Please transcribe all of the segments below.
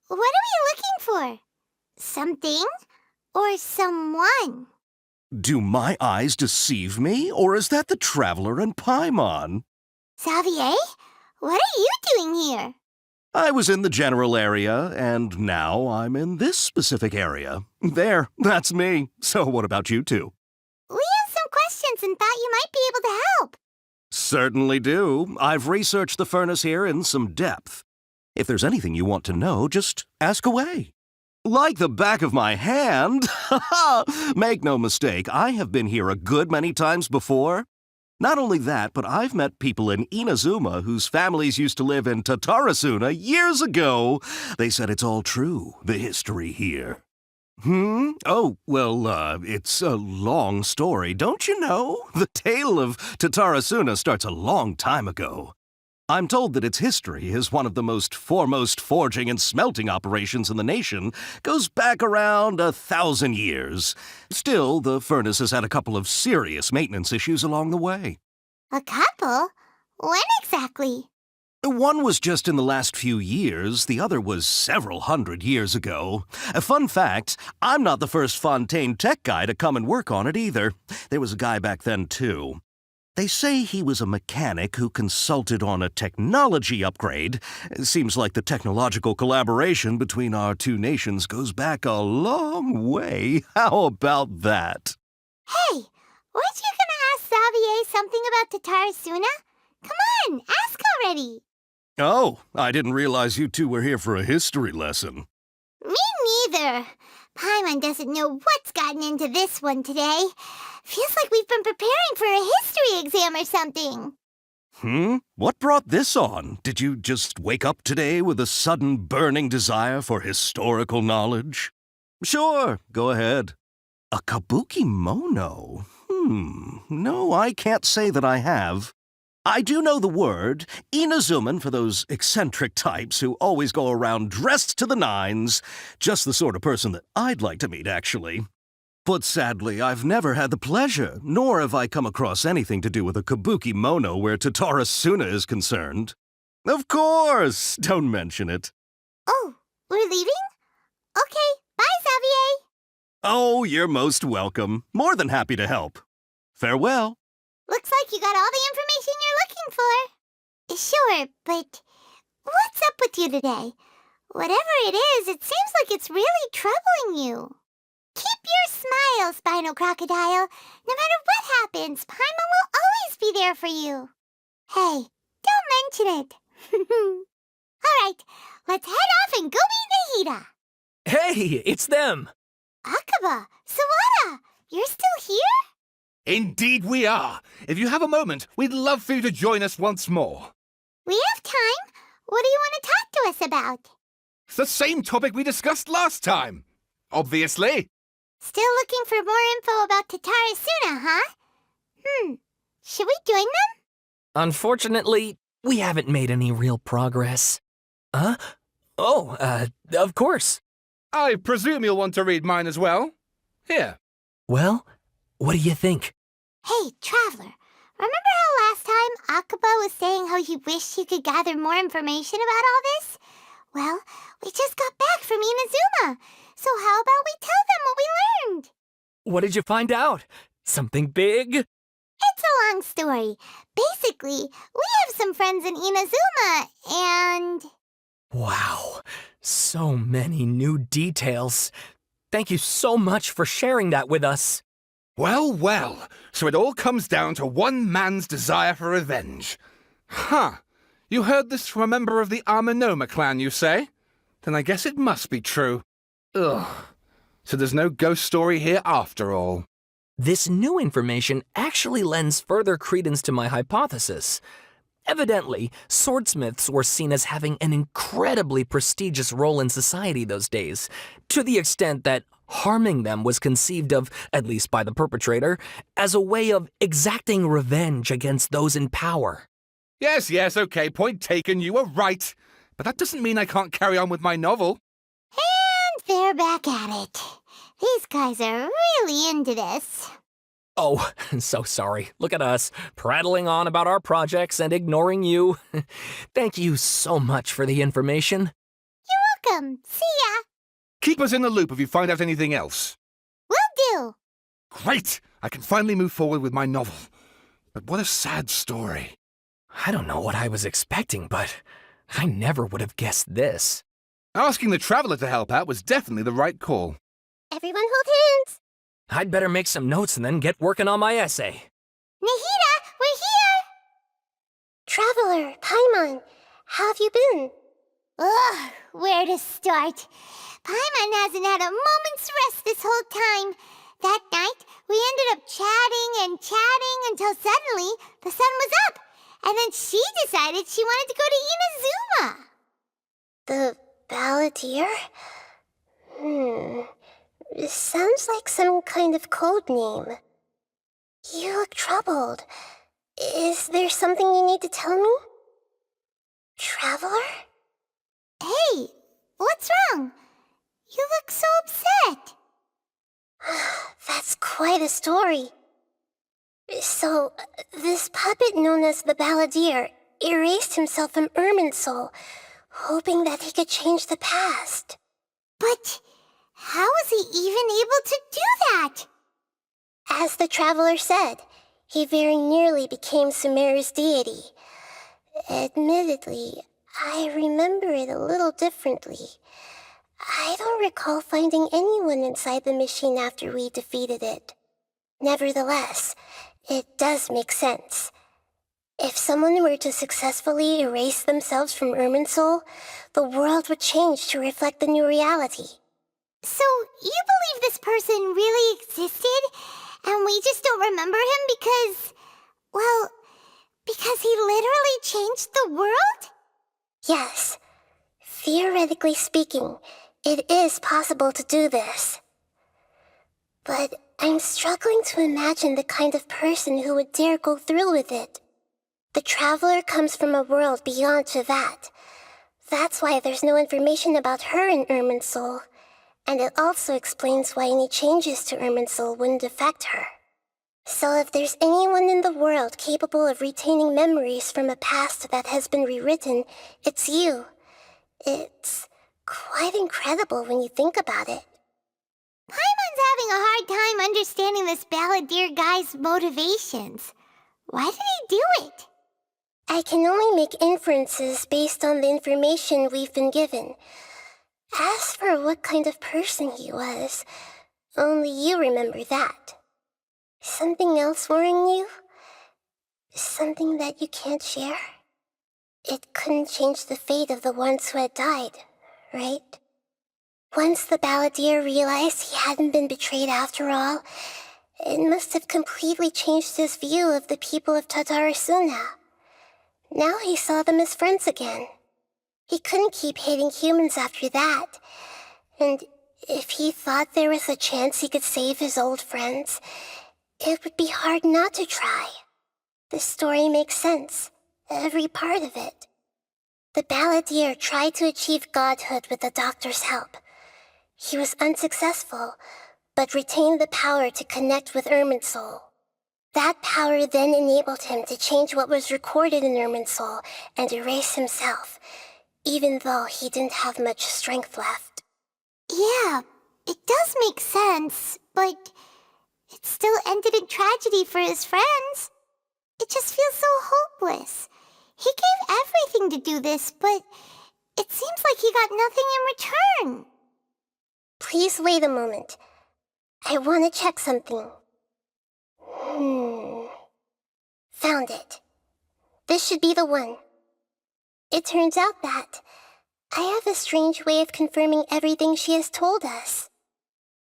What are we looking for? Something or someone? Do my eyes deceive me, or is that the traveler in Paimon? Xavier? What are you doing here? I was in the general area, and now I'm in this specific area. There, that's me. So what about you two? We have some questions and thought you might be able to help. Certainly do. I've researched the furnace here in some depth. If there's anything you want to know, just ask away. Like the back of my hand? Make no mistake, I have been here a good many times before. Not only that, but I've met people in Inazuma whose families used to live in Tatarasuna years ago. They said it's all true, the history here. Oh, well, it's a long story, don't you know? The tale of Tatarasuna starts a long time ago. I'm told that its history is one of the most foremost forging and smelting operations in the nation, goes back around 1,000 years. Still, the furnace has had a couple of serious maintenance issues along the way. A couple? When exactly? One was just in the last few years, the other was several hundred years ago. A fun fact, I'm not the first Fontaine tech guy to come and work on it either. There was a guy back then, too. They say he was a mechanic who consulted on a technology upgrade. It seems like the technological collaboration between our two nations goes back a long way. How about that? Hey, weren't you gonna ask Xavier something about Tatarasuna? Come on, ask already. Oh, I didn't realize you two were here for a history lesson. Me neither. Paimon doesn't know what's gotten into this one today. Feels like we've been preparing for a history exam or something. What brought this on? Did you just wake up today with a sudden burning desire for historical knowledge? Sure, go ahead. A kabuki mono? No, I can't say that I have. I do know the word, Inazuman for those eccentric types who always go around dressed to the nines. Just the sort of person that I'd like to meet, actually. But sadly, I've never had the pleasure, nor have I come across anything to do with a kabuki mono where Tatarasuna is concerned. Of course! Don't mention it. Oh, we're leaving? Okay, bye, Xavier. Oh, you're most welcome. More than happy to help. Farewell. Looks like you got all the information you're looking for. Sure, but what's up with you today? Whatever it is, it seems like it's really troubling you. Keep your smile, Spinal Crocodile. No matter what happens, Paimon will always be there for you. Hey, don't mention it. All right, let's head off and go meet Nahida. Hey, it's them! Akaba, Sawada, you're still here? Indeed we are. If you have a moment, we'd love for you to join us once more. We have time. What do you want to talk to us about? It's the same topic we discussed last time. Obviously. Still looking for more info about Tatarasuna, huh? Should we join them? Unfortunately, we haven't made any real progress. Huh? Oh, of course. I presume you'll want to read mine as well. Here. Well, what do you think? Hey, Traveler, remember how last time Akaba was saying how he wished he could gather more information about all this? Well, we just got back from Inazuma, so how about we tell them what we learned? What did you find out? Something big? It's a long story. Basically, we have some friends in Inazuma, and... Wow, so many new details. Thank you so much for sharing that with us. Well, well, so it all comes down to one man's desire for revenge. Huh. You heard this from a member of the Armanoma clan, you say? Then I guess it must be true. Ugh. So there's no ghost story here after all. This new information actually lends further credence to my hypothesis. Evidently, swordsmiths were seen as having an incredibly prestigious role in society those days, to the extent that harming them was conceived of, at least by the perpetrator, as a way of exacting revenge against those in power. Yes, okay, point taken, you were right. But that doesn't mean I can't carry on with my novel. And they're back at it. These guys are really into this. Oh, so sorry. Look at us, prattling on about our projects and ignoring you. Thank you so much for the information. You're welcome. See ya. Keep us in the loop if you find out anything else. Will do. Great! I can finally move forward with my novel. But what a sad story. I don't know what I was expecting, but I never would have guessed this. Asking the Traveler to help out was definitely the right call. Everyone hold hands. I'd better make some notes and then get working on my essay. Nahida, we're here. Traveler, Paimon, how have you been? Ugh, where to start? Paimon hasn't had a moment's rest this whole time. That night, we ended up chatting and chatting until suddenly the sun was up. And then she decided she wanted to go to Inazuma. The Balladeer? It sounds like some kind of code name. You look troubled. Is there something you need to tell me? Traveler? Hey, what's wrong? You look so upset. That's quite a story. So, this puppet known as the Balladeer erased himself from Irminsul, hoping that he could change the past. But how was he even able to do that? As the Traveler said, he very nearly became Sumeru's deity. Admittedly, I remember it a little differently. I don't recall finding anyone inside the machine after we defeated it. Nevertheless, it does make sense. If someone were to successfully erase themselves from Irminsul, the world would change to reflect the new reality. So, you believe this person really existed, and we just don't remember him because, well, because he literally changed the world? Yes. Theoretically speaking, it is possible to do this. But I'm struggling to imagine the kind of person who would dare go through with it. The Traveler comes from a world beyond to that. That's why there's no information about her in Irminsul, and it also explains why any changes to Irminsul wouldn't affect her. So if there's anyone in the world capable of retaining memories from a past that has been rewritten, it's you. It's quite incredible when you think about it. Paimon's having a hard time understanding this Balladeer guy's motivations. Why did he do it? I can only make inferences based on the information we've been given. As for what kind of person he was, only you remember that. Something else worrying you? Something that you can't share? It couldn't change the fate of the ones who had died, right? Once the Balladeer realized he hadn't been betrayed after all, it must have completely changed his view of the people of Tatarasuna. Now he saw them as friends again. He couldn't keep hating humans after that. And if he thought there was a chance he could save his old friends, it would be hard not to try. The story makes sense, every part of it. The Balladeer tried to achieve godhood with the Doctor's help. He was unsuccessful, but retained the power to connect with Irminsul. That power then enabled him to change what was recorded in Irminsul and erase himself, even though he didn't have much strength left. Yeah, it does make sense, but it still ended in tragedy for his friends. It just feels so hopeless. He gave everything to do this, but it seems like he got nothing in return. Please wait a moment. I want to check something. Found it. This should be the one. It turns out that I have a strange way of confirming everything she has told us.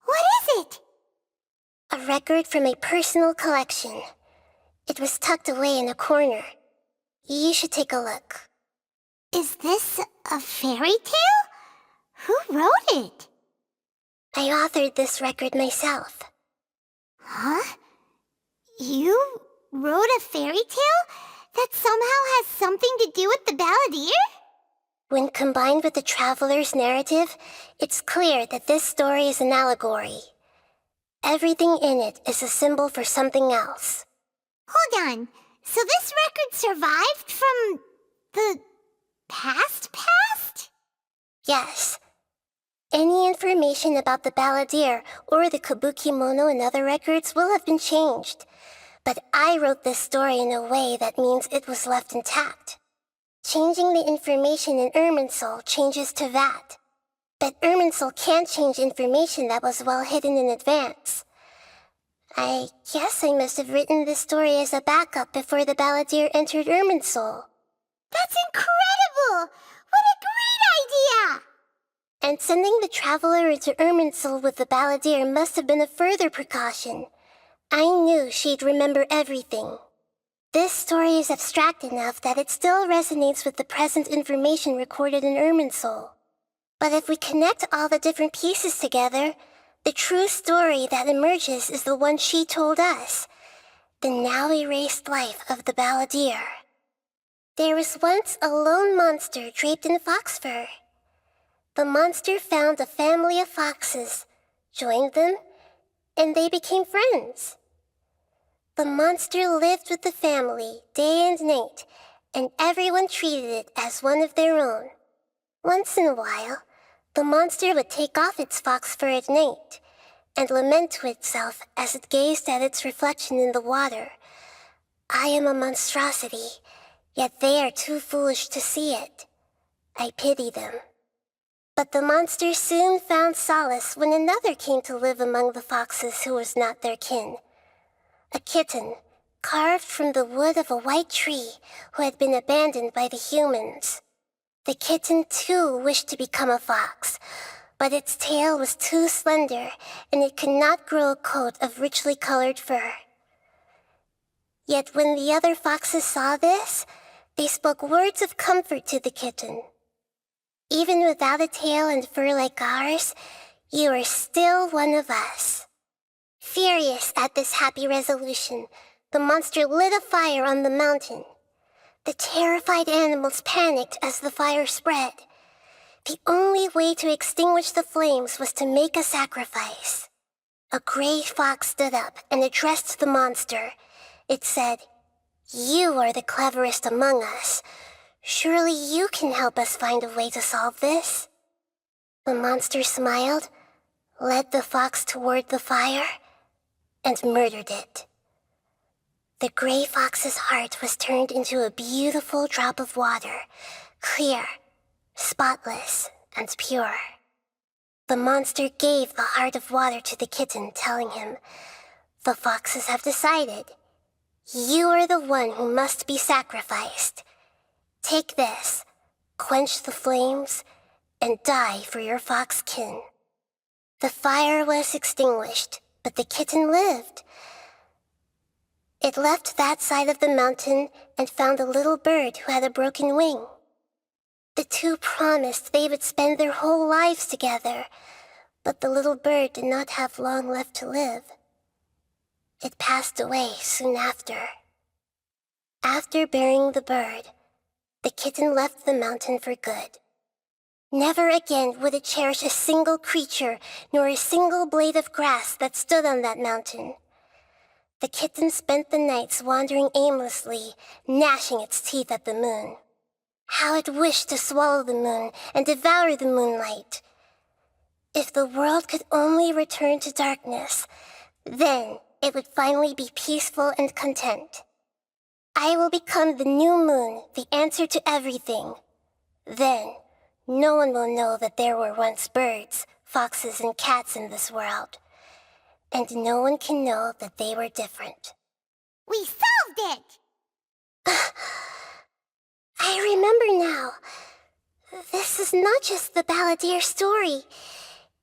What is it? A record from a personal collection. It was tucked away in a corner. You should take a look. Is this a fairy tale? Who wrote it? I authored this record myself. Huh? You wrote a fairy tale that somehow has something to do with the Balladeer? When combined with the Traveler's narrative, it's clear that this story is an allegory. Everything in it is a symbol for something else. Hold on. So this record survived from the past? Yes. Any information about the balladeer or the kabukimono and other records will have been changed. But I wrote this story in a way that means it was left intact. Changing the information in Irminsul changes to that. But Irminsul can't change information that was well hidden in advance. I guess I must have written this story as a backup before the balladeer entered Irminsul. That's incredible! What a great idea! And sending the traveler into Irminsul with the balladeer must have been a further precaution. I knew she'd remember everything. This story is abstract enough that it still resonates with the present information recorded in Irminsul. But if we connect all the different pieces together, the true story that emerges is the one she told us, the now erased life of the balladeer. There was once a lone monster draped in fox fur. The monster found a family of foxes, joined them, and they became friends. The monster lived with the family day and night, and everyone treated it as one of their own. Once in a while, the monster would take off its fox fur at night and lament to itself as it gazed at its reflection in the water. I am a monstrosity, yet they are too foolish to see it. I pity them. But the monster soon found solace when another came to live among the foxes who was not their kin. A kitten, carved from the wood of a white tree who had been abandoned by the humans. The kitten too wished to become a fox, but its tail was too slender and it could not grow a coat of richly colored fur. Yet when the other foxes saw this, they spoke words of comfort to the kitten. Even without a tail and fur like ours, you are still one of us. Furious at this happy resolution, the monster lit a fire on the mountain. The terrified animals panicked as the fire spread. The only way to extinguish the flames was to make a sacrifice. A gray fox stood up and addressed the monster. It said, "You are the cleverest among us. Surely you can help us find a way to solve this." The monster smiled, led the fox toward the fire, and murdered it. The gray fox's heart was turned into a beautiful drop of water, clear, spotless, and pure. The monster gave the heart of water to the kitten, telling him, "The foxes have decided. You are the one who must be sacrificed. Take this, quench the flames, and die for your fox kin." The fire was extinguished, but the kitten lived. It left that side of the mountain and found a little bird who had a broken wing. The two promised they would spend their whole lives together, but the little bird did not have long left to live. It passed away soon after. After burying the bird, the kitten left the mountain for good. Never again would it cherish a single creature nor a single blade of grass that stood on that mountain. The kitten spent the nights wandering aimlessly, gnashing its teeth at the moon. How it wished to swallow the moon and devour the moonlight. If the world could only return to darkness, then it would finally be peaceful and content. I will become the new moon, the answer to everything. Then, no one will know that there were once birds, foxes, and cats in this world. And no one can know that they were different. We solved it! I remember now. This is not just the balladeer story.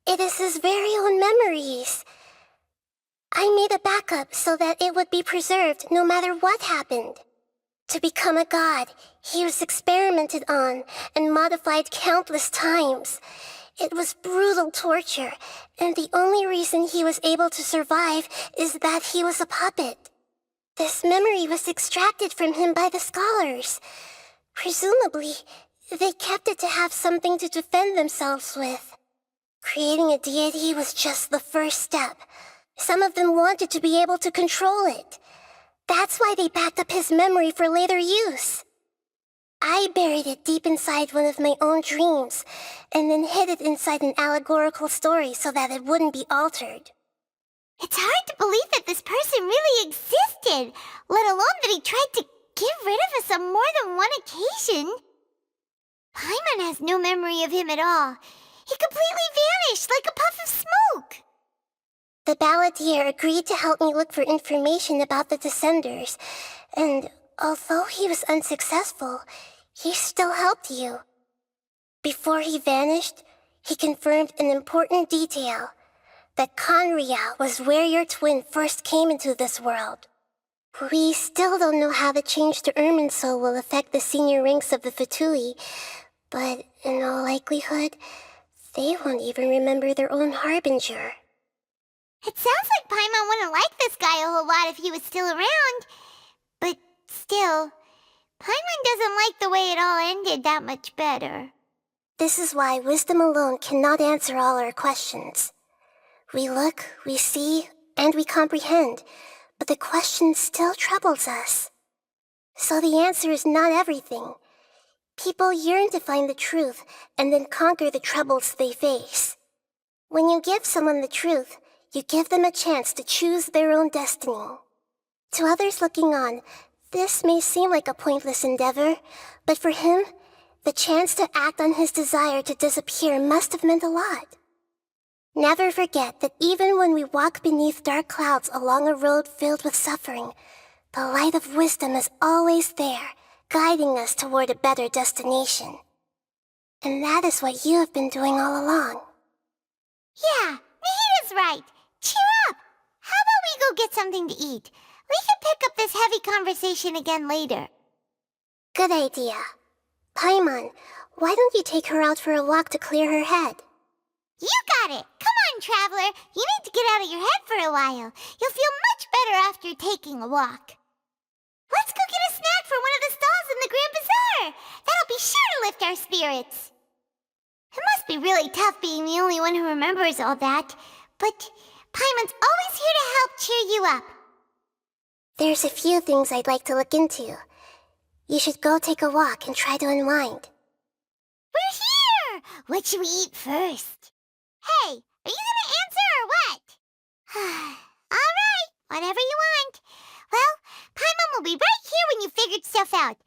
It is his very own memories. I made a backup so that it would be preserved no matter what happened. To become a god, he was experimented on and modified countless times. It was brutal torture, and the only reason he was able to survive is that he was a puppet. This memory was extracted from him by the scholars. Presumably, they kept it to have something to defend themselves with. Creating a deity was just the first step. Some of them wanted to be able to control it. That's why they backed up his memory for later use. I buried it deep inside one of my own dreams, and then hid it inside an allegorical story so that it wouldn't be altered. It's hard to believe that this person really existed, let alone that he tried to get rid of us on more than one occasion. Paimon has no memory of him at all. He completely vanished like a puff of smoke. The balladeer agreed to help me look for information about the Descenders, and although he was unsuccessful, he still helped you. Before he vanished, he confirmed an important detail, that Conria was where your twin first came into this world. We still don't know how the change to Irminsul will affect the senior ranks of the Fatui, but in all likelihood, they won't even remember their own Harbinger. It sounds like Paimon wouldn't like this guy a whole lot if he was still around. But still, Paimon doesn't like the way it all ended that much better. This is why wisdom alone cannot answer all our questions. We look, we see, and we comprehend, but the question still troubles us. So the answer is not everything. People yearn to find the truth and then conquer the troubles they face. When you give someone the truth, you give them a chance to choose their own destiny. To others looking on, this may seem like a pointless endeavor, but for him, the chance to act on his desire to disappear must have meant a lot. Never forget that even when we walk beneath dark clouds along a road filled with suffering, the light of wisdom is always there, guiding us toward a better destination. And that is what you have been doing all along. Yeah, Nahita's right. Cheer up! How about we go get something to eat? We can pick up this heavy conversation again later. Good idea. Paimon, why don't you take her out for a walk to clear her head? You got it! Come on, Traveler! You need to get out of your head for a while. You'll feel much better after taking a walk. Let's go get a snack from one of the stalls in the Grand Bazaar! That'll be sure to lift our spirits. It must be really tough being the only one who remembers all that, but Paimon's always here to help cheer you up. There's a few things I'd like to look into. You should go take a walk and try to unwind. We're here! What should we eat first? Hey, are you gonna answer or what? All right, whatever you want. Well, Paimon will be right here when you figured stuff out.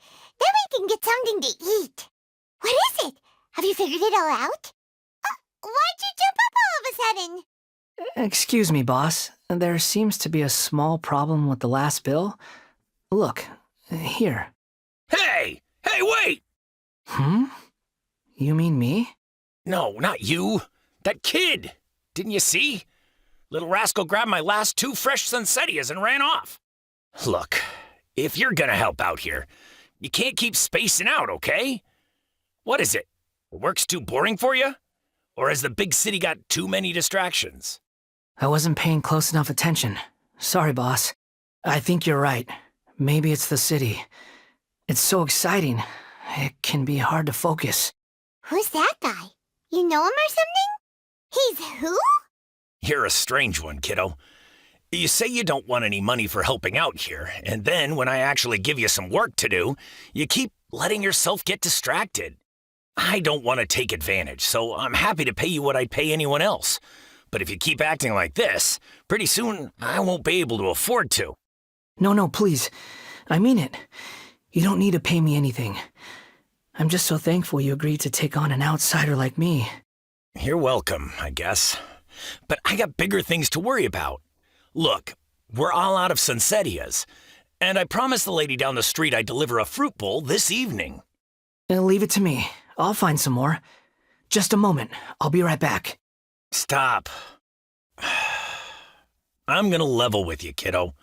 Then we can get something to eat. What is it? Have you figured it all out? Why'd you jump up all of a sudden? Excuse me, boss. There seems to be a small problem with the last bill. Look, here. Hey! Hey, wait! You mean me? No, not you. That kid! Didn't you see? Little rascal grabbed my last 2 fresh Sunsettias and ran off. Look, if you're gonna help out here, you can't keep spacing out, okay? What is it? Work's too boring for you? Or has the big city got too many distractions? I wasn't paying close enough attention. Sorry, boss. I think you're right. Maybe it's the city. It's so exciting. It can be hard to focus. Who's that guy? You know him or something? He's who? You're a strange one, kiddo. You say you don't want any money for helping out here, and then when I actually give you some work to do, you keep letting yourself get distracted. I don't want to take advantage, so I'm happy to pay you what I'd pay anyone else. But if you keep acting like this, pretty soon I won't be able to afford to. No, please. I mean it. You don't need to pay me anything. I'm just so thankful you agreed to take on an outsider like me. You're welcome, I guess. But I got bigger things to worry about. Look, we're all out of Sunsettias, and I promised the lady down the street I'd deliver a fruit bowl this evening. Leave it to me. I'll find some more. Just a moment. I'll be right back. Stop. I'm gonna level with you, kiddo.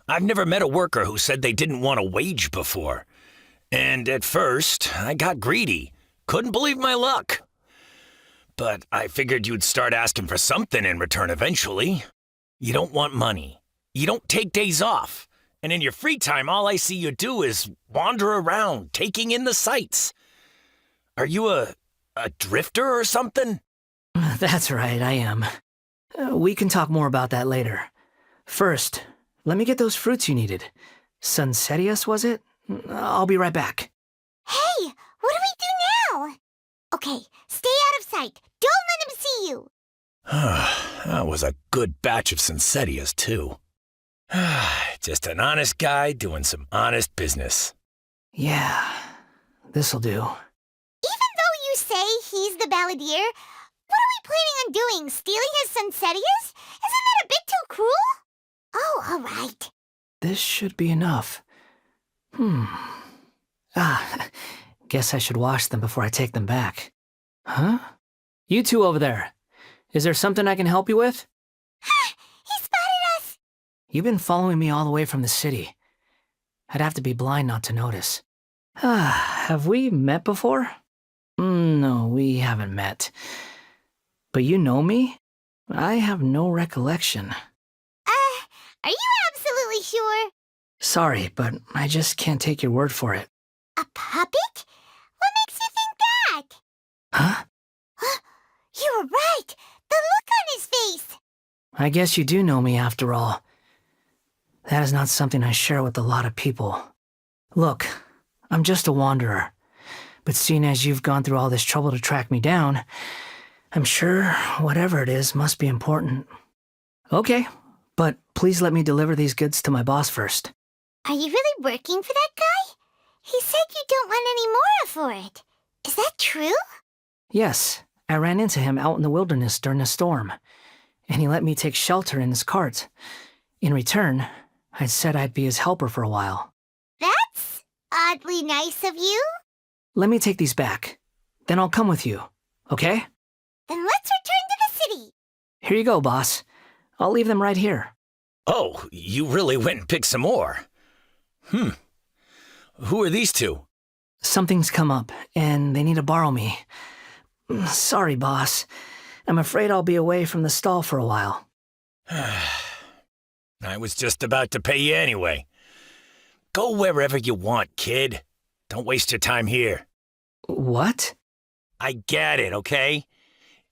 I've never met a worker who said they didn't want a wage before. And at first, I got greedy. Couldn't believe my luck. But I figured you'd start asking for something in return eventually. You don't want money. You don't take days off. And in your free time, all I see you do is wander around, taking in the sights. Are you a drifter or something? That's right, I am. We can talk more about that later. First, let me get those fruits you needed. Sunsettias, was it? I'll be right back. Hey, what do we do now? Okay, stay out of sight. Don't let him see you. That was a good batch of Sincetias, too. Just an honest guy doing some honest business. Yeah, this'll do. Even though you say he's the balladeer, what are we planning on doing? Stealing his Sunsetias? Isn't that a bit too cruel? Oh, all right. This should be enough. Guess I should wash them before I take them back. Huh? You two over there. Is there something I can help you with? He spotted us. You've been following me all the way from the city. I'd have to be blind not to notice. Have we met before? No, we haven't met. But you know me? I have no recollection. Are you absolutely sure? Sorry, but I just can't take your word for it. A puppet? What makes you think that? Huh? You were right. The look on his face. I guess you do know me after all. That is not something I share with a lot of people. Look, I'm just a wanderer. But seeing as you've gone through all this trouble to track me down, I'm sure whatever it is must be important. Okay, but please let me deliver these goods to my boss first. Are you really working for that guy? He said you don't want any more for it. Is that true? Yes, I ran into him out in the wilderness during a storm, and he let me take shelter in his cart. In return, I said I'd be his helper for a while. That's oddly nice of you. Let me take these back. Then I'll come with you, okay? Then let's return to the city. Here you go, boss. I'll leave them right here. Oh, you really went and picked some more. Who are these two? Something's come up, and they need to borrow me. Sorry, boss. I'm afraid I'll be away from the stall for a while. I was just about to pay you anyway. Go wherever you want, kid. Don't waste your time here. What? I get it, okay?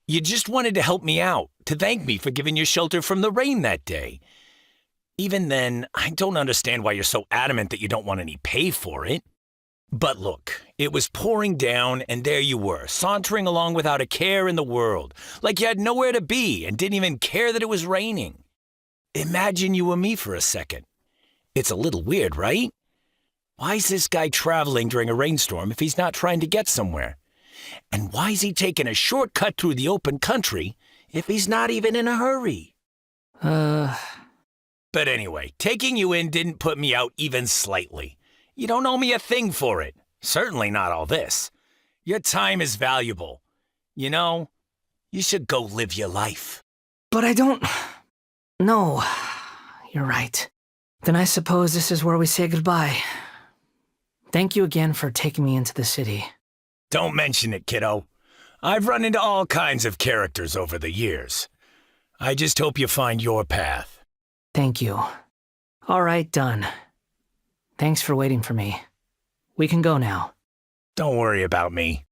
You just wanted to help me out, to thank me for giving you shelter from the rain that day. Even then, I don't understand why you're so adamant that you don't want any pay for it. But look, it was pouring down, and there you were, sauntering along without a care in the world, like you had nowhere to be and didn't even care that it was raining. Imagine you were me for a second. It's a little weird, right? Why is this guy traveling during a rainstorm if he's not trying to get somewhere? And why is he taking a shortcut through the open country if he's not even in a hurry? But anyway, taking you in didn't put me out even slightly. You don't owe me a thing for it. Certainly not all this. Your time is valuable. You know, you should go live your life. But I don't... No, you're right. Then I suppose this is where we say goodbye. Thank you again for taking me into the city. Don't mention it, kiddo. I've run into all kinds of characters over the years. I just hope you find your path. Thank you. All right, done. Thanks for waiting for me. We can go now. Don't worry about me.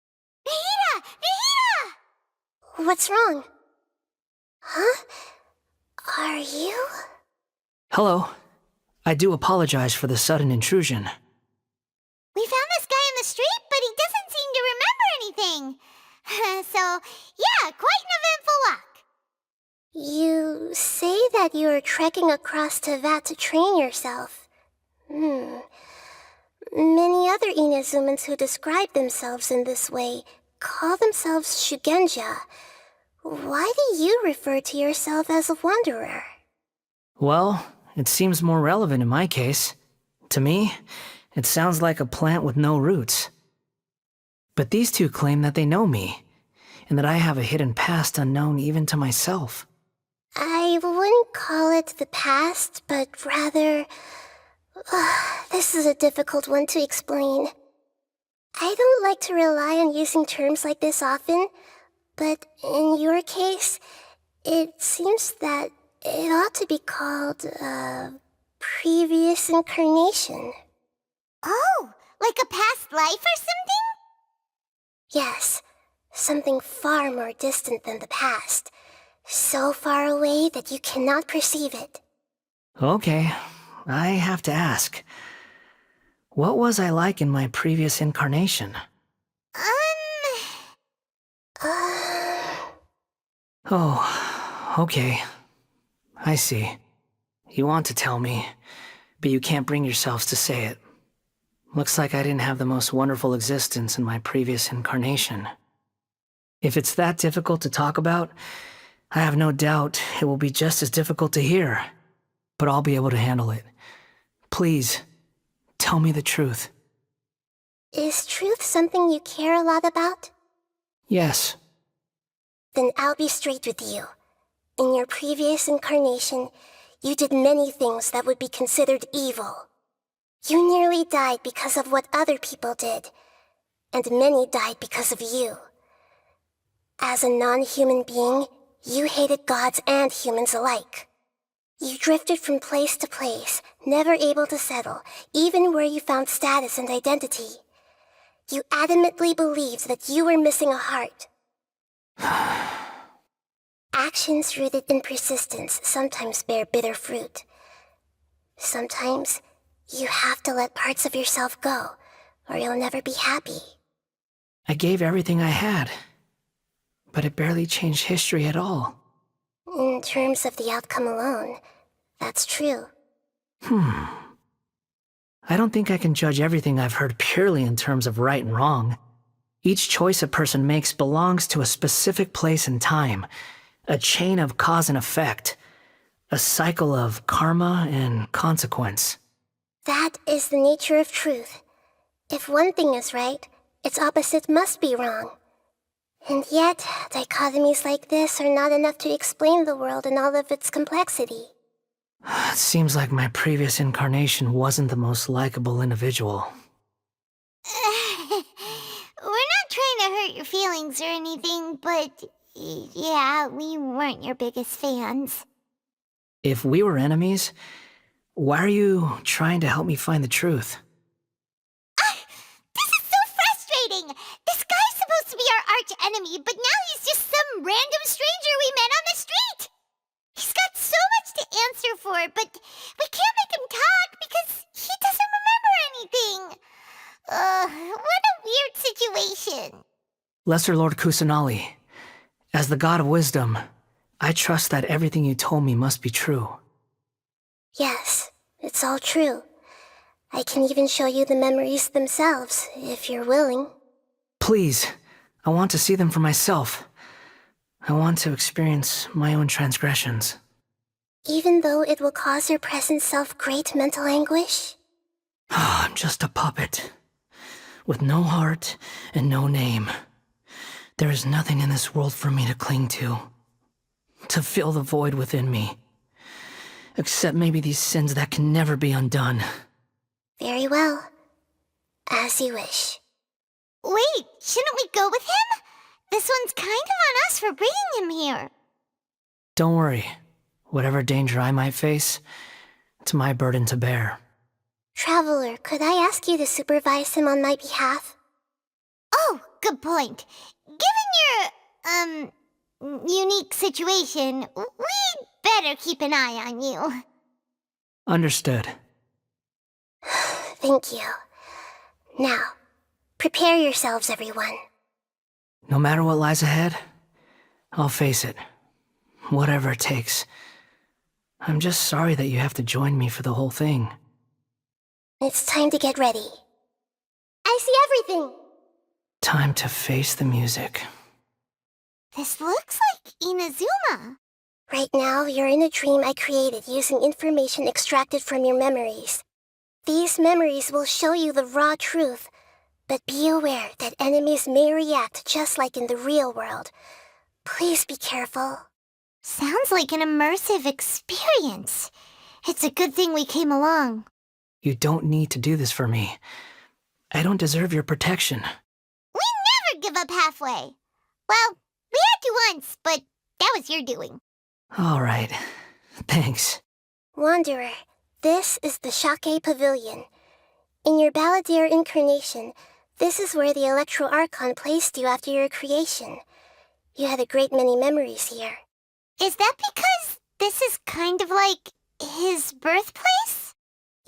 Nahida! Nahida! What's wrong? Huh? Are you? Hello. I do apologize for the sudden intrusion. We found this guy in the street, but he doesn't seem to remember anything. So, yeah, quite an eventful walk. You say that you are trekking across to Vat to train yourself. Many other Inazumans who describe themselves in this way call themselves Shugenja. Why do you refer to yourself as a wanderer? Well, it seems more relevant in my case. To me, it sounds like a plant with no roots. But these two claim that they know me, and that I have a hidden past unknown even to myself. I wouldn't call it the past, but rather... this is a difficult one to explain. I don't like to rely on using terms like this often, but in your case, it seems that it ought to be called, previous incarnation. Oh, like a past life or something? Yes, something far more distant than the past. So far away that you cannot perceive it. Okay, I have to ask. What was I like in my previous incarnation? Oh, okay. I see. You want to tell me, but you can't bring yourselves to say it. Looks like I didn't have the most wonderful existence in my previous incarnation. If it's that difficult to talk about, I have no doubt it will be just as difficult to hear, but I'll be able to handle it. Please, tell me the truth. Is truth something you care a lot about? Yes. Then I'll be straight with you. In your previous incarnation, you did many things that would be considered evil. You nearly died because of what other people did, and many died because of you. As a non-human being, you hated gods and humans alike. You drifted from place to place, never able to settle, even where you found status and identity. You adamantly believed that you were missing a heart. Actions rooted in persistence sometimes bear bitter fruit. Sometimes, you have to let parts of yourself go, or you'll never be happy. I gave everything I had, but it barely changed history at all. In terms of the outcome alone, that's true. I don't think I can judge everything I've heard purely in terms of right and wrong. Each choice a person makes belongs to a specific place and time, a chain of cause and effect, a cycle of karma and consequence. That is the nature of truth. If one thing is right, its opposite must be wrong. And yet, dichotomies like this are not enough to explain the world in all of its complexity. It seems like my previous incarnation wasn't the most likable individual. We're not trying to hurt your feelings or anything, but yeah, we weren't your biggest fans. If we were enemies, why are you trying to help me find the truth? This is so frustrating! This guy's supposed to be our arch enemy, but now he's just some random stranger we met on the street! He's got so much to answer for, but we can't make him talk because he doesn't remember anything. What a weird situation. Lesser Lord Kusanali, as the god of wisdom, I trust that everything you told me must be true. Yes, it's all true. I can even show you the memories themselves, if you're willing. Please, I want to see them for myself. I want to experience my own transgressions. Even though it will cause your present self great mental anguish? I'm just a puppet, with no heart and no name. There is nothing in this world for me to cling to fill the void within me. Except maybe these sins that can never be undone. Very well. As you wish. Wait, shouldn't we go with him? This one's kind of on us for bringing him here. Don't worry. Whatever danger I might face, it's my burden to bear. Traveler, could I ask you to supervise him on my behalf? Oh, good point. Given your, unique situation, we'd better keep an eye on you. Understood. Thank you. Now, prepare yourselves, everyone. No matter what lies ahead, I'll face it. Whatever it takes. I'm just sorry that you have to join me for the whole thing. It's time to get ready. I see everything! Time to face the music. This looks like Inazuma. Right now, you're in a dream I created using information extracted from your memories. These memories will show you the raw truth, but be aware that enemies may react just like in the real world. Please be careful. Sounds like an immersive experience. It's a good thing we came along. You don't need to do this for me. I don't deserve your protection. We never give up halfway. Well, we had to once, but that was your doing. All right. Thanks. Wanderer, this is the Shake Pavilion. In your Balladeer incarnation, this is where the Electro Archon placed you after your creation. You had a great many memories here. Is that because this is kind of like his birthplace?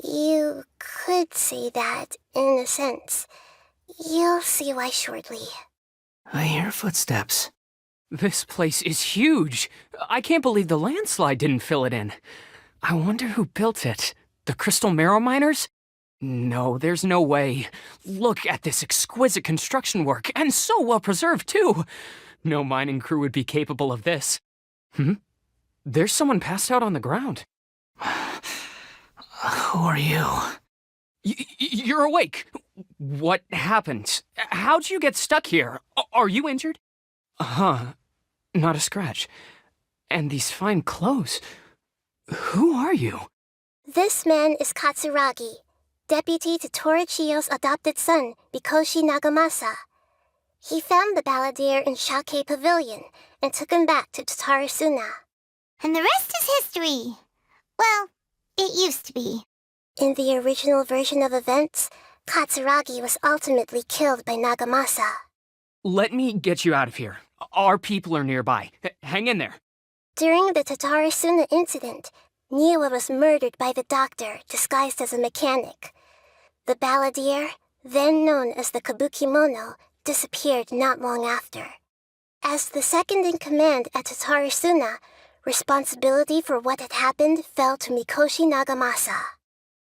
You could say that, in a sense. You'll see why shortly. I hear footsteps. This place is huge. I can't believe the landslide didn't fill it in. I wonder who built it. The Crystal Marrow Miners? No, there's no way. Look at this exquisite construction work, and so well preserved, too. No mining crew would be capable of this. There's someone passed out on the ground. Who are you? You're awake. What happened? How'd you get stuck here? Are you injured? Huh. Not a scratch. And these fine clothes. Who are you? This man is Katsuragi, deputy to Torichiyo's adopted son, Mikoshi Nagamasa. He found the balladeer in Shake Pavilion and took him back to Tatarasuna. And the rest is history. Well, it used to be. In the original version of events, Katsuragi was ultimately killed by Nagamasa. Let me get you out of here. Our people are nearby. Hang in there. During the Tatarasuna incident, Niwa was murdered by the doctor disguised as a mechanic. The balladeer, then known as the Kabukimono, disappeared not long after. As the second in command at Tatarasuna, responsibility for what had happened fell to Mikoshi Nagamasa.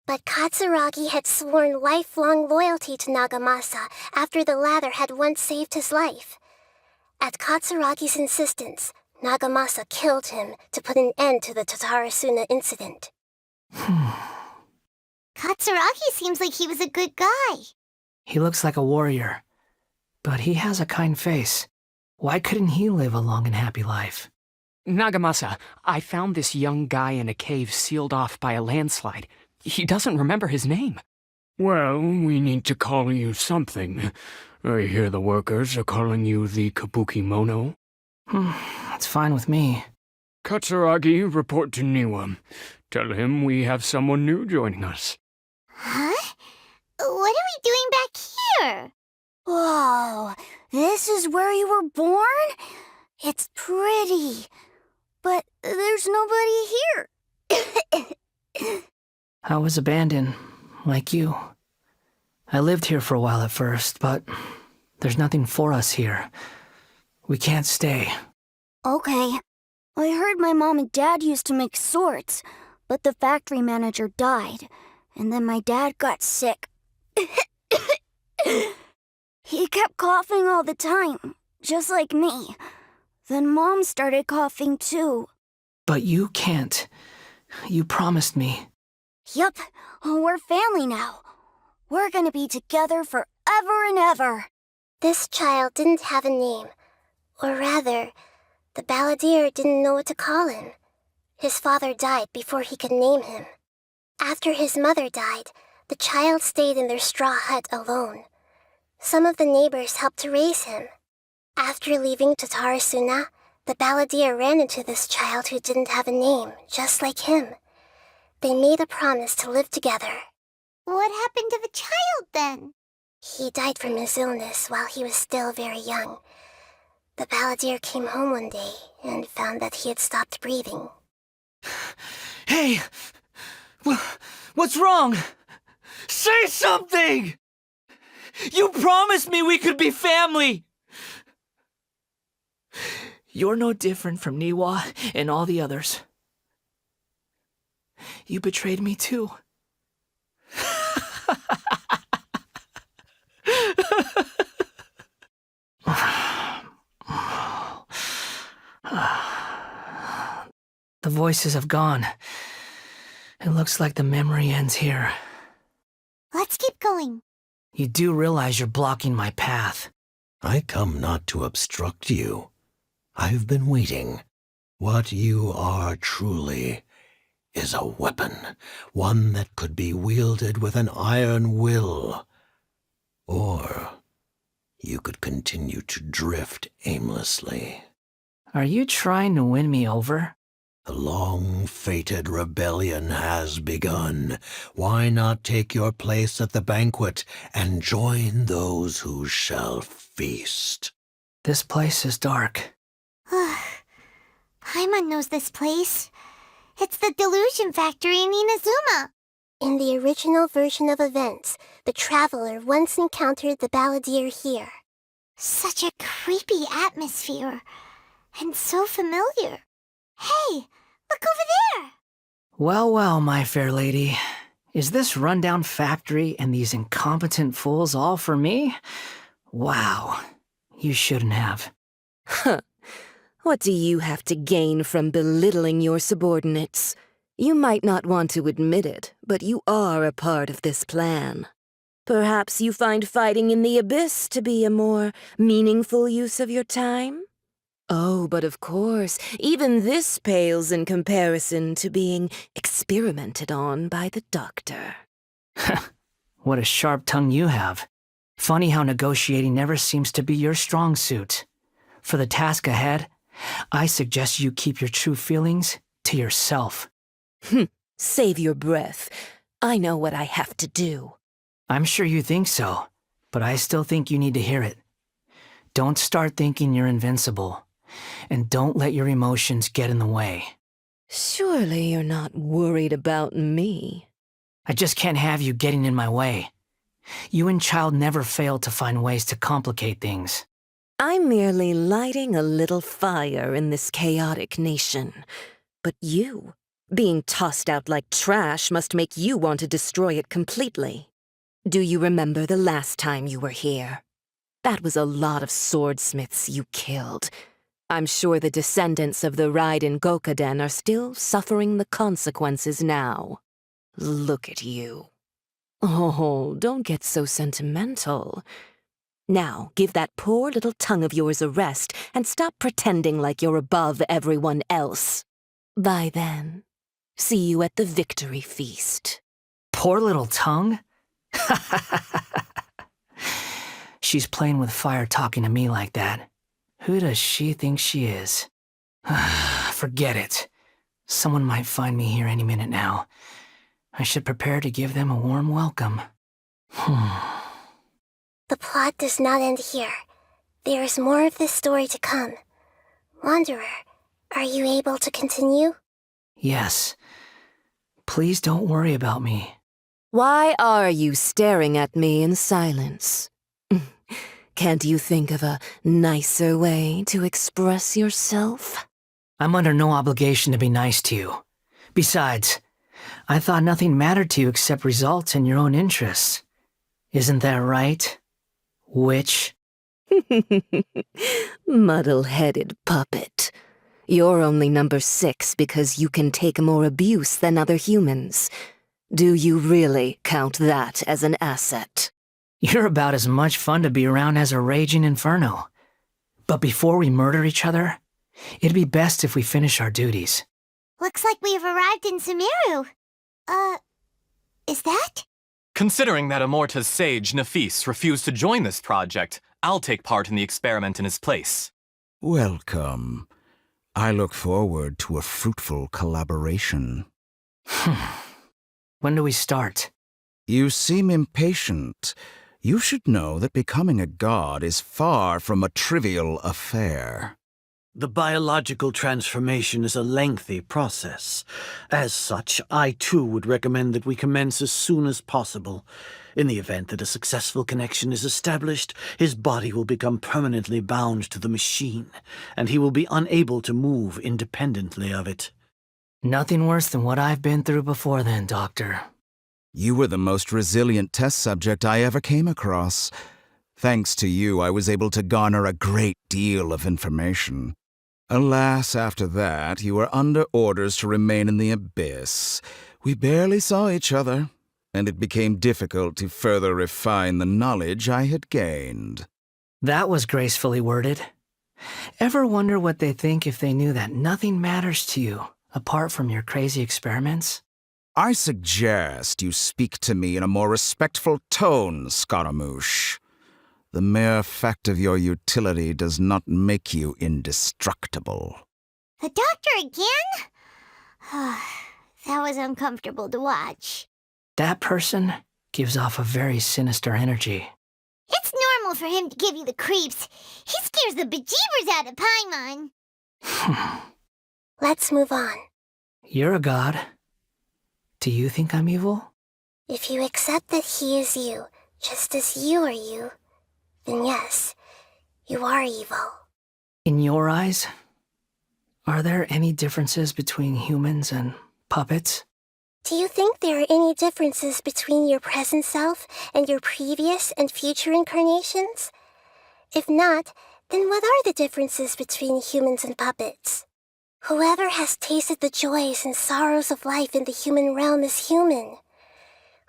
But Katsuragi had sworn lifelong loyalty to Nagamasa after the latter had once saved his life. At Katsuragi's insistence, Nagamasa killed him to put an end to the Tatarasuna incident. Katsuragi seems like he was a good guy. He looks like a warrior, but he has a kind face. Why couldn't he live a long and happy life? Nagamasa, I found this young guy in a cave sealed off by a landslide. He doesn't remember his name. Well, we need to call you something. I hear the workers are calling you the Kabukimono. That's fine with me. Katsuragi, report to Niwa. Tell him we have someone new joining us. Huh? What are we doing back here? Whoa, this is where you were born? It's pretty, but there's nobody here. I was abandoned, like you. I lived here for a while at first, but there's nothing for us here. We can't stay. Okay. I heard my mom and dad used to make swords, but the factory manager died, and then my dad got sick. He kept coughing all the time, just like me. Then Mom started coughing too. But you can't. You promised me. Yup, we're family now. We're gonna be together forever and ever. This child didn't have a name. Or rather, the balladeer didn't know what to call him. His father died before he could name him. After his mother died, the child stayed in their straw hut alone. Some of the neighbors helped to raise him. After leaving Tatarasuna, the balladeer ran into this child who didn't have a name, just like him. They made a promise to live together. What happened to the child then? He died from his illness while he was still very young. The balladeer came home one day and found that he had stopped breathing. Hey! What's wrong? Say something! You promised me we could be family! You're no different from Niwa and all the others. You betrayed me too. The voices have gone. It looks like the memory ends here. Let's keep going. You do realize you're blocking my path. I come not to obstruct you. I've been waiting. What you are truly is a weapon, one that could be wielded with an iron will. Or you could continue to drift aimlessly. Are you trying to win me over? The long-fated rebellion has begun. Why not take your place at the banquet and join those who shall feast? This place is dark. Paimon knows this place. It's the delusion factory in Inazuma. In the original version of events, the Traveler once encountered the Balladeer here. Such a creepy atmosphere. And so familiar. Hey, look over there! Well, well, my fair lady. Is this rundown factory and these incompetent fools all for me? Wow. You shouldn't have. Huh. What do you have to gain from belittling your subordinates? You might not want to admit it, but you are a part of this plan. Perhaps you find fighting in the abyss to be a more meaningful use of your time? Oh, but of course, even this pales in comparison to being experimented on by the doctor. What a sharp tongue you have. Funny how negotiating never seems to be your strong suit. For the task ahead, I suggest you keep your true feelings to yourself. Save your breath. I know what I have to do. I'm sure you think so, but I still think you need to hear it. Don't start thinking you're invincible, and don't let your emotions get in the way. Surely you're not worried about me. I just can't have you getting in my way. You and Child never fail to find ways to complicate things. I'm merely lighting a little fire in this chaotic nation. But you, being tossed out like trash, must make you want to destroy it completely. Do you remember the last time you were here? That was a lot of swordsmiths you killed. I'm sure the descendants of the Raiden Gokaden are still suffering the consequences now. Look at you. Oh, don't get so sentimental. Now, give that poor little tongue of yours a rest and stop pretending like you're above everyone else. Bye then. See you at the victory feast. Poor little tongue? She's playing with fire talking to me like that. Who does she think she is? Forget it. Someone might find me here any minute now. I should prepare to give them a warm welcome. The plot does not end here. There is more of this story to come. Wanderer, are you able to continue? Yes. Please don't worry about me. Why are you staring at me in silence? Can't you think of a nicer way to express yourself? I'm under no obligation to be nice to you. Besides, I thought nothing mattered to you except results and your own interests. Isn't that right, witch? Muddle-headed puppet. You're only number 6 because you can take more abuse than other humans. Do you really count that as an asset? You're about as much fun to be around as a raging inferno. But before we murder each other, it'd be best if we finish our duties. Looks like we've arrived in Sumeru. Is that? Considering that Amorta's sage, Nafis, refused to join this project, I'll take part in the experiment in his place. Welcome. I look forward to a fruitful collaboration. When do we start? You seem impatient. You should know that becoming a god is far from a trivial affair. The biological transformation is a lengthy process. As such, I too would recommend that we commence as soon as possible. In the event that a successful connection is established, his body will become permanently bound to the machine, and he will be unable to move independently of it. Nothing worse than what I've been through before then, Doctor. You were the most resilient test subject I ever came across. Thanks to you, I was able to garner a great deal of information. Alas, after that, you were under orders to remain in the abyss. We barely saw each other, and it became difficult to further refine the knowledge I had gained. That was gracefully worded. Ever wonder what they think if they knew that nothing matters to you, apart from your crazy experiments? I suggest you speak to me in a more respectful tone, Scaramouche. The mere fact of your utility does not make you indestructible. The doctor again? That was uncomfortable to watch. That person gives off a very sinister energy. It's normal for him to give you the creeps. He scares the bejeebers out of Paimon. Let's move on. You're a god. Do you think I'm evil? If you accept that he is you, just as you are you, then yes, you are evil. In your eyes, are there any differences between humans and puppets? Do you think there are any differences between your present self and your previous and future incarnations? If not, then what are the differences between humans and puppets? Whoever has tasted the joys and sorrows of life in the human realm is human.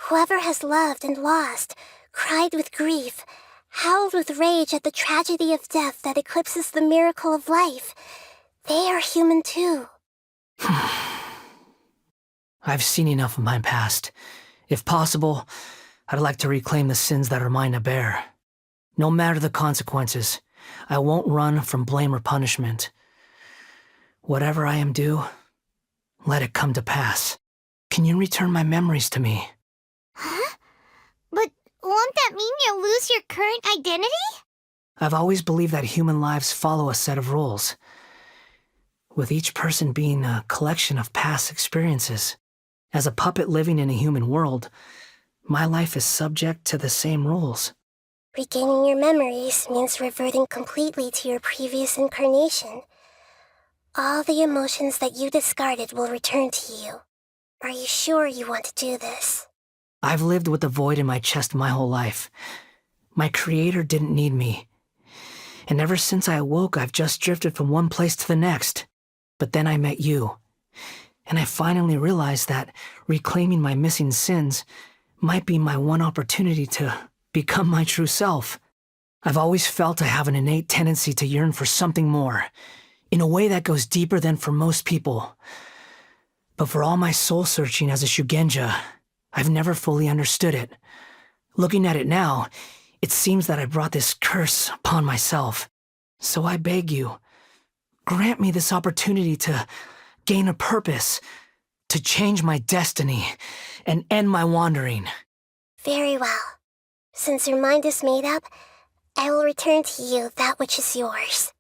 Whoever has loved and lost, cried with grief, howled with rage at the tragedy of death that eclipses the miracle of life, they are human too. I've seen enough of my past. If possible, I'd like to reclaim the sins that are mine to bear. No matter the consequences, I won't run from blame or punishment. Whatever I am due, let it come to pass. Can you return my memories to me? Huh? But won't that mean you'll lose your current identity? I've always believed that human lives follow a set of rules, with each person being a collection of past experiences. As a puppet living in a human world, my life is subject to the same rules. Regaining your memories means reverting completely to your previous incarnation. All the emotions that you discarded will return to you. Are you sure you want to do this? I've lived with a void in my chest my whole life. My creator didn't need me. And ever since I awoke, I've just drifted from one place to the next. But then I met you. And I finally realized that reclaiming my missing sins might be my one opportunity to become my true self. I've always felt I have an innate tendency to yearn for something more, in a way that goes deeper than for most people. But for all my soul-searching as a Shugenja, I've never fully understood it. Looking at it now, it seems that I brought this curse upon myself. So I beg you, grant me this opportunity to gain a purpose, to change my destiny, and end my wandering. Very well. Since your mind is made up, I will return to you that which is yours.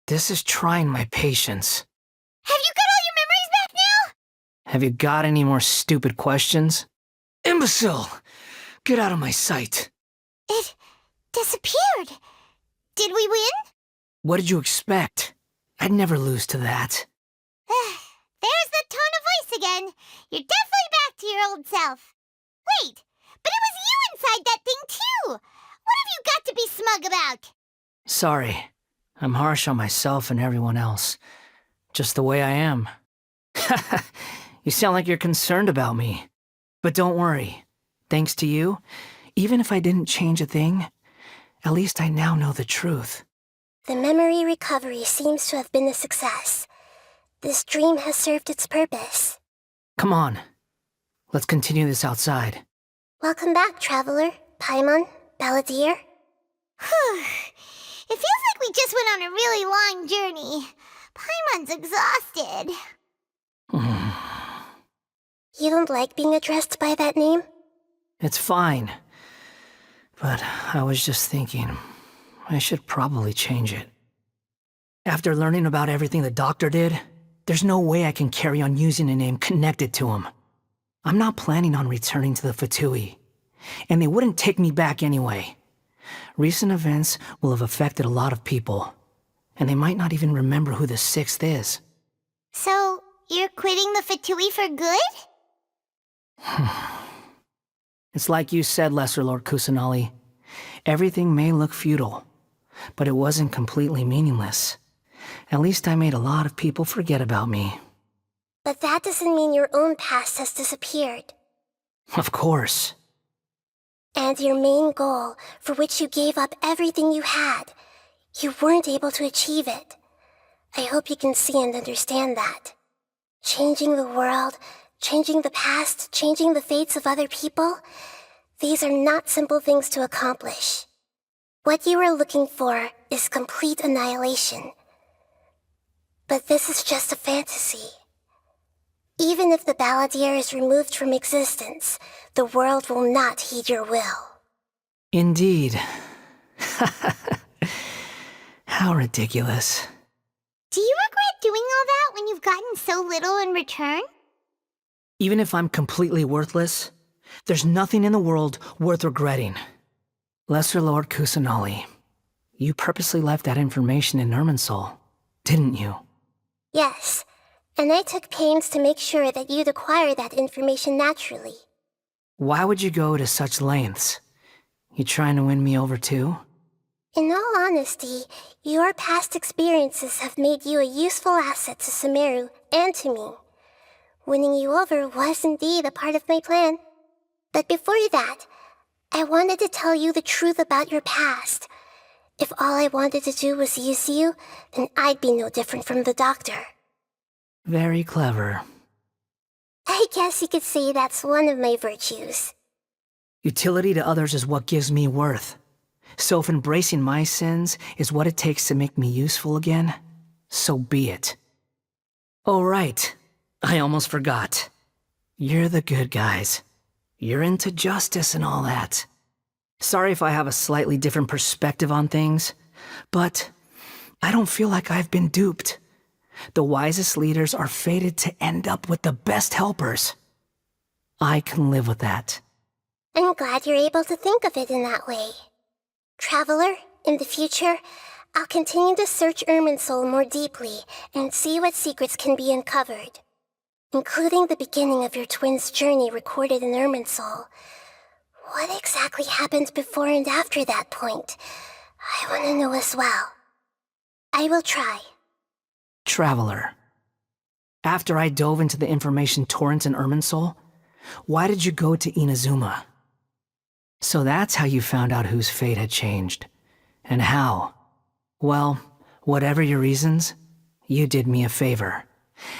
This is trying my patience. Have you got all your memories back now? Have you got any more stupid questions? Imbecile! Get out of my sight. It disappeared. Did we win? What did you expect? I'd never lose to that. There's the tone of voice again. You're definitely back to your old self. Wait, but it was you inside that thing too. What have you got to be smug about? Sorry, I'm harsh on myself and everyone else. Just the way I am. You sound like you're concerned about me. But don't worry. Thanks to you, even if I didn't change a thing, at least I now know the truth. The memory recovery seems to have been a success. This dream has served its purpose. Come on. Let's continue this outside. Welcome back, Traveler, Paimon, Balladeer. It feels like we just went on a really long journey. Paimon's exhausted. You don't like being addressed by that name? It's fine. But I was just thinking, I should probably change it. After learning about everything the doctor did, there's no way I can carry on using a name connected to him. I'm not planning on returning to the Fatui, and they wouldn't take me back anyway. Recent events will have affected a lot of people, and they might not even remember who the sixth is. So, you're quitting the Fatui for good? It's like you said, Lesser Lord Kusanali. Everything may look futile, but it wasn't completely meaningless. At least I made a lot of people forget about me. But that doesn't mean your own past has disappeared. Of course. And your main goal, for which you gave up everything you had, you weren't able to achieve it. I hope you can see and understand that. Changing the world, changing the past, changing the fates of other people, these are not simple things to accomplish. What you are looking for is complete annihilation. But this is just a fantasy. Even if the Balladeer is removed from existence, the world will not heed your will. Indeed. How ridiculous. Do you regret doing all that when you've gotten so little in return? Even if I'm completely worthless, There's nothing in the world worth regretting. Lesser Lord Kusanali, you purposely left that information in Irminsul, didn't you? Yes, and I took pains to make sure that you'd acquire that information naturally. Why would you go to such lengths? You trying to win me over too? In all honesty, your past experiences have made you a useful asset to Sumeru and to me. Winning you over was indeed a part of my plan. But before that, I wanted to tell you the truth about your past. If all I wanted to do was use you, then I'd be no different from the doctor. Very clever. I guess you could say that's one of my virtues. Utility to others is what gives me worth. So if embracing my sins is what it takes to make me useful again, so be it. Oh right, I almost forgot. You're the good guys. You're into justice and all that. Sorry if I have a slightly different perspective on things, but I don't feel like I've been duped. The wisest leaders are fated to end up with the best helpers. I can live with that. I'm glad you're able to think of it in that way. Traveler, in the future, I'll continue to search Irminsul more deeply and see what secrets can be uncovered, including the beginning of your twins' journey recorded in Irminsul. What exactly happened before and after that point? I want to know as well. I will try. Traveler. After I dove into the information torrent in Irminsul, why did you go to Inazuma? So that's how you found out whose fate had changed. And how? Well, whatever your reasons, you did me a favor.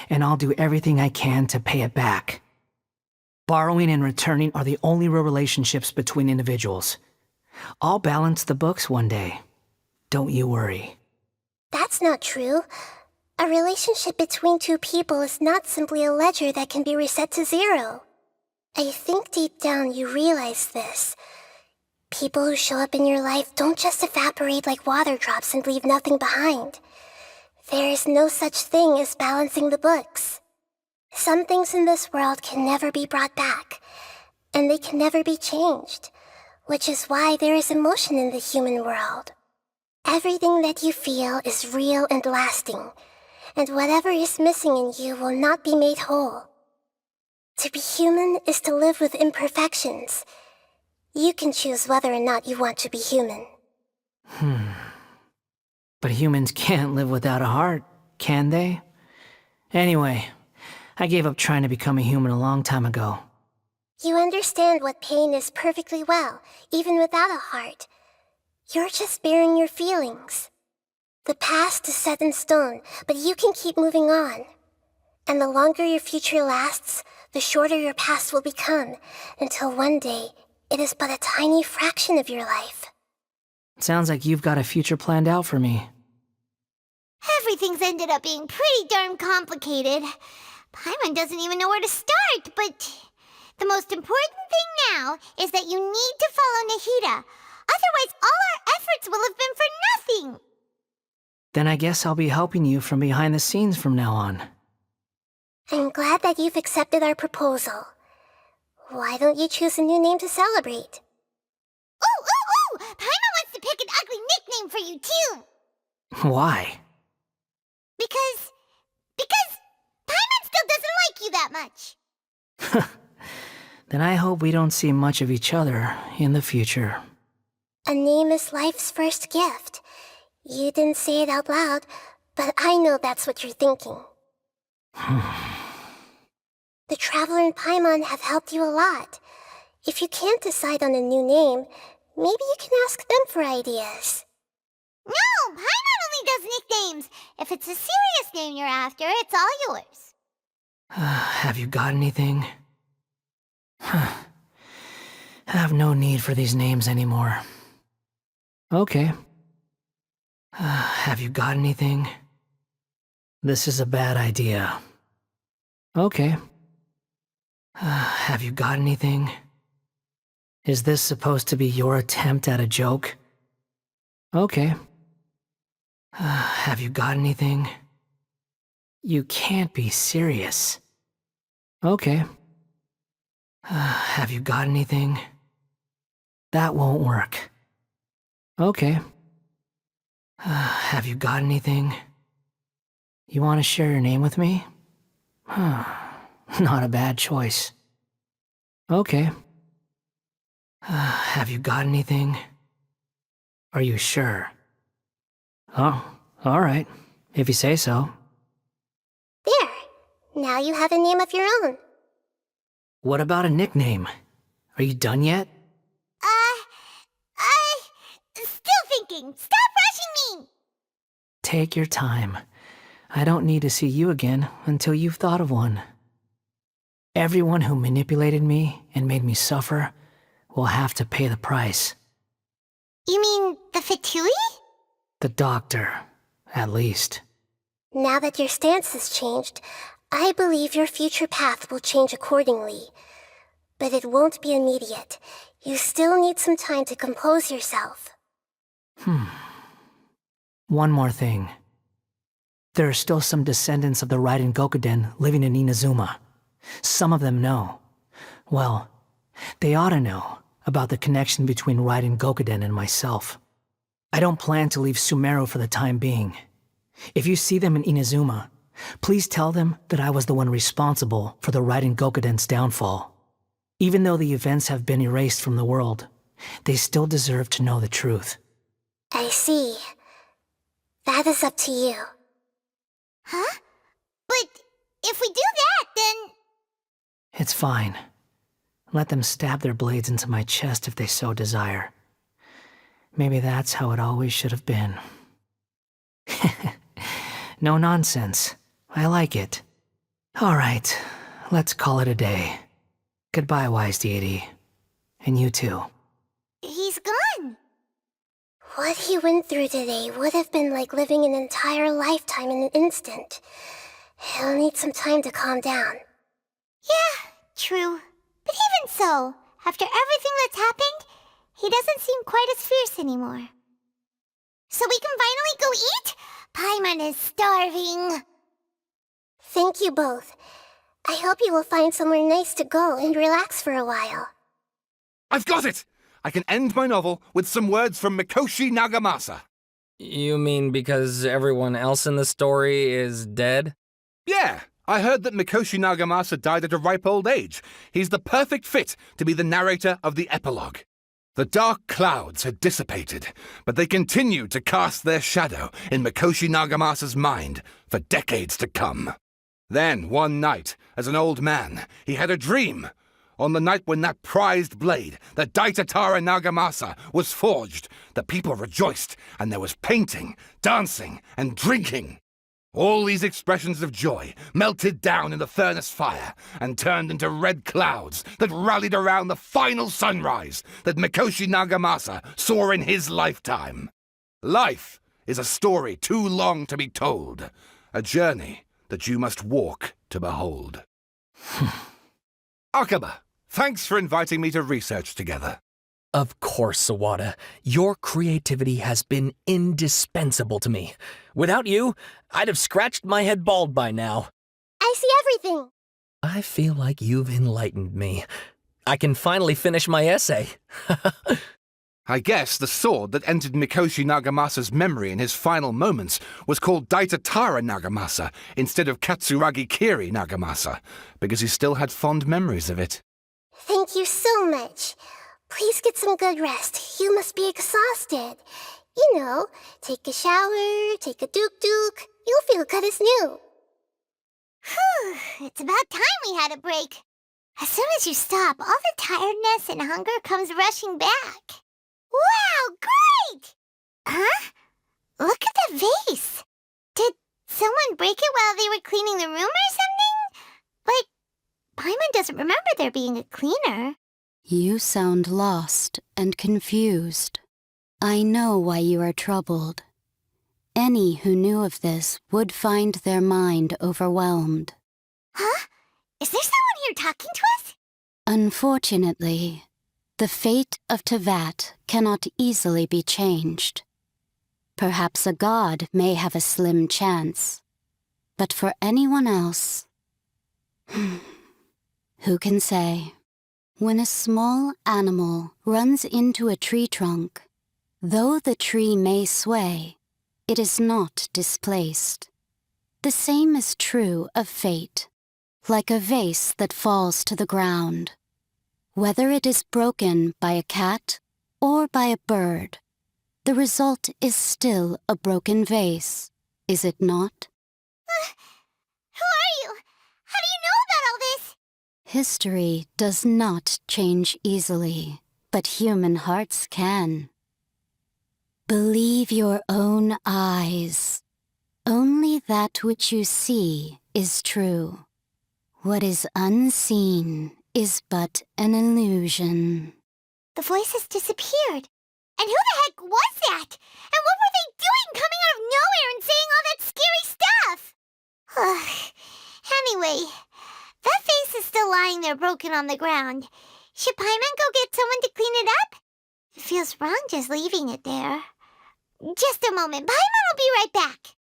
And I'll do everything I can to pay it back. Borrowing and returning are the only real relationships between individuals. I'll balance the books one day. Don't you worry. That's not true. A relationship between two people is not simply a ledger that can be reset to zero. I think deep down you realize this. People who show up in your life don't just evaporate like water drops and leave nothing behind. There is no such thing as balancing the books. Some things in this world can never be brought back, and they can never be changed, which is why there is emotion in the human world. Everything that you feel is real and lasting, and whatever is missing in you will not be made whole. To be human is to live with imperfections. You can choose whether or not you want to be human. But humans can't live without a heart, can they? Anyway, I gave up trying to become a human a long time ago. You understand what pain is perfectly well, even without a heart. You're just bearing your feelings. The past is set in stone, but you can keep moving on. And the longer your future lasts, the shorter your past will become, until one day, it is but a tiny fraction of your life. Sounds like you've got a future planned out for me. Everything's ended up being pretty darn complicated. Paimon doesn't even know where to start, but the most important thing now is that you need to follow Nahida. Otherwise, all our efforts will have been for nothing. Then I guess I'll be helping you from behind the scenes from now on. I'm glad that you've accepted our proposal. Why don't you choose a new name to celebrate? Ooh! Paimon wants to pick an ugly nickname for you, too. Why? Because Paimon still doesn't like you that much. Then I hope we don't see much of each other in the future. A name is life's first gift. You didn't say it out loud, but I know that's what you're thinking. The Traveler and Paimon have helped you a lot. If you can't decide on a new name, maybe you can ask them for ideas. No, Paimon only does nicknames. If it's a serious name you're after, it's all yours. Have you got anything? I have no need for these names anymore. Okay. Have you got anything? This is a bad idea. Okay. Have you got anything? Is this supposed to be your attempt at a joke? Okay. Have you got anything? You can't be serious. Okay. Have you got anything? That won't work. Okay. Have you got anything? You want to share your name with me? Not a bad choice. Okay. Have you got anything? Are you sure? Oh, alright. If you say so. There. Now you have a name of your own. What about a nickname? Are you done yet? Still thinking. Stop rushing me! Take your time. I don't need to see you again until you've thought of one. Everyone who manipulated me and made me suffer will have to pay the price. You mean the Fatui? The doctor, at least. Now that your stance has changed, I believe your future path will change accordingly. But it won't be immediate. You still need some time to compose yourself. One more thing. There are still some descendants of the Raiden Gokuden living in Inazuma. Some of them know. Well, they ought to know about the connection between Raiden Gokuden and myself. I don't plan to leave Sumeru for the time being. If you see them in Inazuma, please tell them that I was the one responsible for the Raiden Gokuden's downfall. Even though the events have been erased from the world, they still deserve to know the truth. I see. That is up to you. Huh? But if we do that, then... It's fine. Let them stab their blades into my chest if they so desire. Maybe that's how it always should have been. No nonsense. I like it. All right, let's call it a day. Goodbye, wise deity. And you too. He's gone. What he went through today would have been like living an entire lifetime in an instant. He'll need some time to calm down. Yeah, true. But even so, after everything that's happened, he doesn't seem quite as fierce anymore. So we can finally go eat? Paimon is starving. Thank you both. I hope you will find somewhere nice to go and relax for a while. I've got it! I can end my novel with some words from Mikoshi Nagamasa. You mean because everyone else in the story is dead? Yeah, I heard that Mikoshi Nagamasa died at a ripe old age. He's the perfect fit to be the narrator of the epilogue. The dark clouds had dissipated, but they continued to cast their shadow in Mikoshi Nagamasa's mind for decades to come. Then, one night, as an old man, he had a dream. On the night when that prized blade, the Daitatara Nagamasa, was forged, the people rejoiced, and there was painting, dancing, and drinking. All these expressions of joy melted down in the furnace fire and turned into red clouds that rallied around the final sunrise that Mikoshi Nagamasa saw in his lifetime. Life is a story too long to be told, a journey that you must walk to behold. Akaba, thanks for inviting me to research together. Of course, Sawada. Your creativity has been indispensable to me. Without you, I'd have scratched my head bald by now. I see everything. I feel like you've enlightened me. I can finally finish my essay. I guess the sword that entered Mikoshi Nagamasa's memory in his final moments was called Daitatara Nagamasa instead of Katsuragi Kiri Nagamasa, because he still had fond memories of it. Thank you so much. Please get some good rest. You must be exhausted. You know, take a shower, take a duk-duk. You'll feel good as new. Whew, it's about time we had a break. As soon as you stop, all the tiredness and hunger comes rushing back. Wow, great! Huh? Look at the vase. Did someone break it while they were cleaning the room or something? But Paimon doesn't remember there being a cleaner. You sound lost and confused. I know why you are troubled. Any who knew of this would find their mind overwhelmed. Huh? Is there someone here talking to us? Unfortunately, the fate of Tevat cannot easily be changed. Perhaps a god may have a slim chance, but for anyone else, who can say? When a small animal runs into a tree trunk, though the tree may sway, it is not displaced. The same is true of fate, like a vase that falls to the ground. Whether it is broken by a cat or by a bird, the result is still a broken vase, is it not? Who are you? How do you know about all this? History does not change easily, but human hearts can. Believe your own eyes. Only that which you see is true. What is unseen is but an illusion. The voice has disappeared. And who the heck was that? And what were they doing coming out of nowhere and saying all that scary stuff? Anyway, that face is still lying there broken on the ground. Should Paimon go get someone to clean it up? It feels wrong just leaving it there. Just a moment. Paimon will be right back.